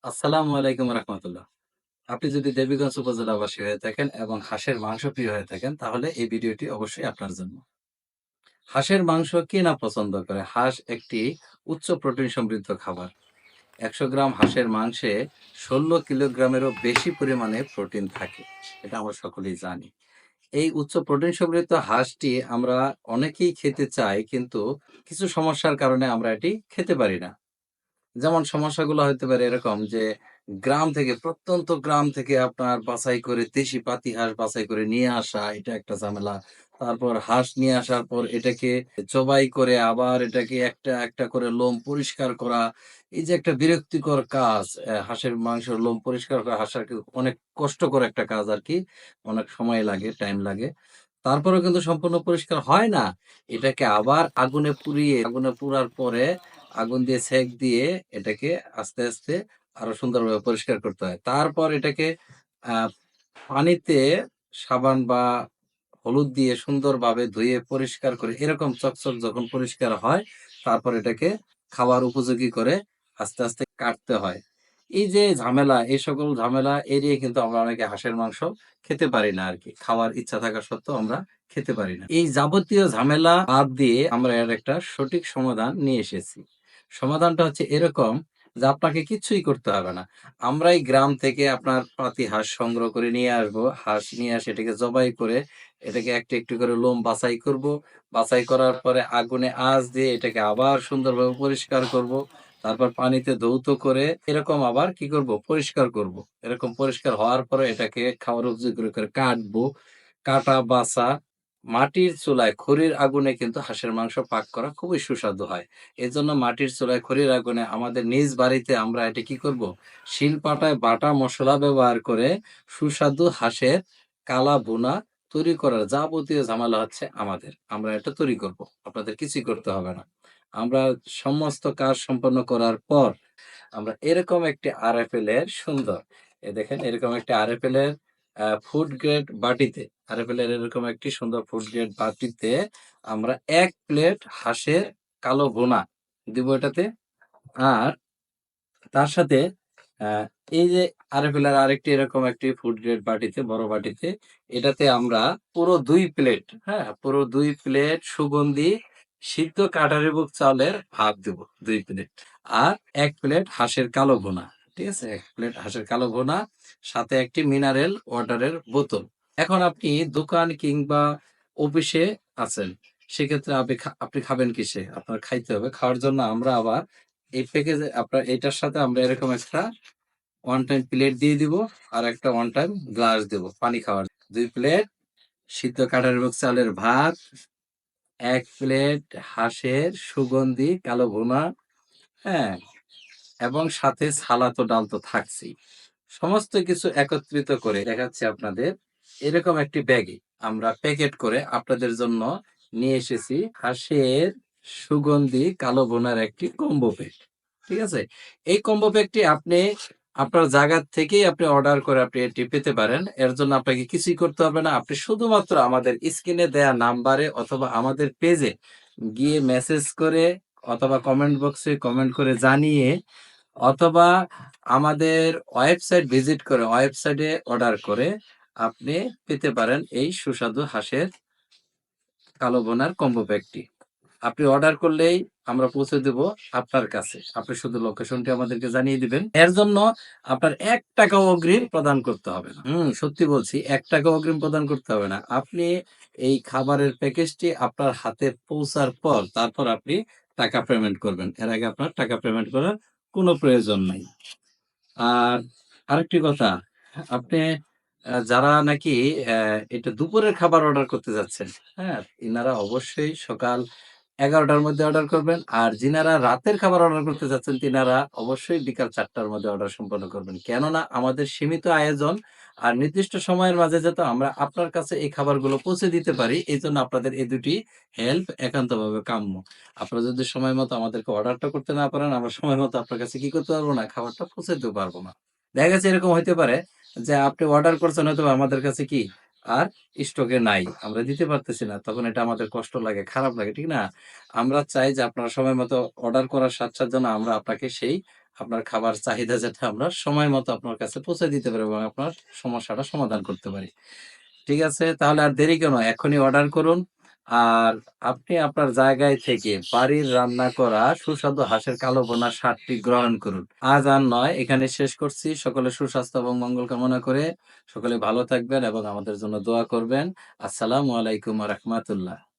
আসসালামু আলাইকুম রহমতুল্লাহ। আপনি যদি দেবীগঞ্জ উপজেলাবাসী হয়ে থাকেন এবং হাঁসের মাংস প্রিয় হয়ে থাকেন তাহলে এই ভিডিওটি অবশ্যই আপনার জন্য। হাঁসের মাংস কে না পছন্দ করে? হাঁস একটি উচ্চ প্রোটিন সমৃদ্ধ খাবার। ১০০ গ্রাম হাঁসের মাংসে ১৬ কিলোগ্রামেরও বেশি পরিমাণে প্রোটিন থাকে। এটা আমরা সকলেই জানি। এই উচ্চ প্রোটিন সমৃদ্ধ হাঁসটি আমরা অনেকেই খেতে চাই, কিন্তু কিছু সমস্যার কারণে আমরা এটি খেতে পারি না। যেমন সমস্যাগুলো হইতে পারে এরকম যে, প্রত্যন্ত গ্রাম থেকে আপনার বাছাই করে দেশি পাতি হাঁস বাছাই করে নিয়ে আসা, এটা একটা ঝামেলা। তারপর হাঁস নিয়ে আসার পর এটাকে জবাই করে আবার এটাকে একটা, একটা করে লোম পরিষ্কার করা। এই যে একটা বিরক্তিকর কাজ, হাঁসের মাংসের লোম পরিষ্কার করা হাঁসের অনেক কষ্টকর একটা কাজ আরকি। অনেক সময় লাগে, টাইম লাগে। তারপরেও কিন্তু সম্পূর্ণ পরিষ্কার হয় না। এটাকে আবার আগুনে পুড়ার পরে আগুন দিয়ে সেক দিয়ে এটাকে আস্তে, আস্তে আরো সুন্দরভাবে পরিষ্কার করতে হয়। তারপর এটাকে আ পানিতে সাবান বা হলুদ দিয়ে সুন্দরভাবে ধুয়ে পরিষ্কার করে এরকম চকচক যখন পরিষ্কার হয়, তারপর এটাকে খাওয়ার উপযোগী করে আস্তে, আস্তে কাটতে হয়। এই যে ঝামেলা, এই সকল ঝামেলা এড়িয়ে কিন্তু আমরা অনেকে হাঁসের মাংস খেতে পারি না আরকি। খাওয়ার ইচ্ছা থাকা সত্ত্বেও আমরা খেতে পারি না। এই যাবতীয় ঝামেলা বাদ দিয়ে আমরা এর একটা সঠিক সমাধান নিয়ে এসেছি। সমাধানটা হচ্ছে এরকম যে, আপনাকে কিচ্ছুই করতে হবে না। আমরাই গ্রাম থেকে আপনার পাতি হাঁস সংগ্রহ করে নিয়ে আসবো। হাঁস নিয়ে এসে এটাকে জবাই করে এটাকে একটু, একটু করে লোম বাছাই করব। বাছাই করার পরে আগুনে আঁচ দিয়ে এটাকে আবার সুন্দরভাবে পরিষ্কার করব। তারপর পানিতে ধৌত করে এরকম আবার কি করব? পরিষ্কার করব। এরকম পরিষ্কার হওয়ার পরে এটাকে খাওয়ার উপযোগী করে কাটবো। কাটা, বাছা, মাটির চুলায় খড়ির আগুনে কিন্তু হাঁসের মাংস পাক করা খুবই সুস্বাদু হয়। এজন্য মাটির চুলায় খড়ির আগুনে আমাদের নিজ বাড়িতে আমরা এটা কি করব? শিলপাটায় বাটা মসলা ব্যবহার করে সুস্বাদু হাঁসের কালা ভুনা তৈরি করার যাবতীয় ঝামেলা হচ্ছে আমাদের। আমরা এটা তৈরি করব। আপনাদের কিছুই করতে হবে না। আমরা সমস্ত কাজ সম্পন্ন করার পর আমরা এরকম একটি আরএফএল এর সুন্দর, দেখেন এরকম একটি আরএফএল এর ফুড গ্রেড বাটিতে, আরএফএল এর এরকম একটি সুন্দর ফুড গ্রেড বাটিতে আমরা ১ প্লেট হাঁসের কালো ভুনা দিব এটাতে। আর তার সাথে আ এই যে আরএফএল এর আরেকটি এরকম একটি ফুড গ্রেড বাটিতে, বড় বাটিতে এটাতে আমরা পুরো ২ প্লেট, হ্যাঁ? পুরো ২ প্লেট সুগন্ধি সিদ্ধ কাঠারিভোগ চাউলের ভাত দেব ২ প্লেট। আর ১ প্লেট হাঁসের কালো ভুনা। ঠিক আছে? ১ প্লেট হাঁসের কালো ভুনা, সাথে একটি মিনারেল ওয়াটারের বোতল। এখন আপনি দোকান কিংবা অফিসে আছেন। সেক্ষেত্রে আপনি খাবেন কিসে? আপনার খাইতে হবে। খাওয়ার জন্য আমরা আবার এই প্যাকেজে আপনার এটার সাথে আমরা এরকম একটা ওয়ান টাইম প্লেট দিয়ে দিব। আর একটা ওয়ান টাইম গ্লাস দেব পানি খাওয়ার। ২ প্লেট সিদ্ধ কাঠারিভোগ চালের ভাত, ১ প্লেট হাঁসের সুগন্ধি কালো ভুনা, হ্যাঁ? এবং সাথে সালাদ ও ডাল তো থাকছেই। সমস্ত কিছু একত্রিত করে দেখাচ্ছি আপনাদের এরকম একটি ব্যাগে আমরা প্যাকেট করে আপনাদের জন্য নিয়ে এসেছি হাঁসের সুগন্ধি কালো ভুনার একটি কম্বো প্যাক। ঠিক আছে? এই কম্বো প্যাকটি আপনি আপনার জায়গা থেকেই আপনি অর্ডার করে আপনি এটি পেতে পারেন। এর জন্য আপনাকে কিছুই করতে হবে না। আপনি শুধুমাত্র আমাদের স্ক্রিনে দেয়া নাম্বারে অথবা আমাদের পেজে গিয়ে মেসেজ করে অথবা কমেন্ট বক্সে কমেন্ট করে জানিয়ে অথবা আমাদের ওয়েবসাইট ভিজিট করে ওয়েবসাইটে অর্ডার করে আপনি পেতে পারেন এই সুস্বাদু হাঁসের কালো ভুনার কম্বো প্যাকটি। আপনি অর্ডার করলেই আমরা পৌঁছে দেব আপনার কাছে। আপনি শুধু লোকেশনটি আমাদেরকে জানিয়ে দিবেন। এর জন্য আপনার ৳১ অগ্রিম প্রদান করতে হবে না। সত্যি বলছি, ৳১ অগ্রিম প্রদান করতে হবে না। আপনি এই খাবারের প্যাকেজটি আপনার হাতে পৌঁছার পর তারপর আপনি টাকা পেমেন্ট করবেন। এর আগে আপনার টাকা পেমেন্ট করার কোনো প্রয়োজন নাই। আর আরেকটি কথা, আপনি যারা নাকি এটা দুপুরের খাবার অর্ডার করতে যাচ্ছেন, হ্যাঁ? ইনারা অবশ্যই সকাল ১১:০০ র মধ্যে অর্ডার করবেন। আর যিনারা রাতের খাবার অর্ডার করতে চাচ্ছেন, তিনারা অবশ্যই বিকাল ৪:০০ র মধ্যে অর্ডার সম্পন্ন করবেন। কেননা আমাদের সীমিত আয়োজন আর নির্দিষ্ট সময়ের মাঝে যাতে আমরা আপনার কাছে এই খাবারগুলো পৌঁছে দিতে পারি, এজন্য আপনাদের এই ২ টি হেল্প একান্তভাবে কাম্য। আপনারা যদি সময় মতো আমাদেরকে অর্ডারটা করতে না পারেন, আমরা সময় মতো আপনার কাছে কি করতে পারবো না? খাবারটা পৌঁছে দিতে পারবো না। দেখা গেছে এরকম হইতে পারে যে, আপনি অর্ডার করছেন হয়তোবা আমাদের কাছে কি আর স্টকে নাই। আমরা দিতে পারতেছি না। তখন এটা আমাদের কষ্ট লাগে, খারাপ লাগে, ঠিক না? আমরা চাই যে আপনারা সময় মতো অর্ডার করার সাথে, সাথে যেন আমরা আপনাকে সেই আপনার খাবার চাহিদা যাতে আমরা সময় মতো আপনার কাছে পৌঁছে দিতে পারি এবং আপনার সমস্যাটা সমাধান করতে পারি। ঠিক আছে? তাহলে আর দেরি কেন? এখনই অর্ডার করুন। আর আপনি আপনার জায়গায় থেকে বাড়ির রান্না করা সুস্বাদু হাঁসের কালো বোনা স্বাদটি গ্রহণ করুন। আজ আর নয়, এখানে শেষ করছি। সকলের সুস্বাস্থ্য এবং মঙ্গল কামনা করে সকলে ভালো থাকবেন এবং আমাদের জন্য দোয়া করবেন। আসসালামু আলাইকুম ওয়া রাহমাতুল্লাহ।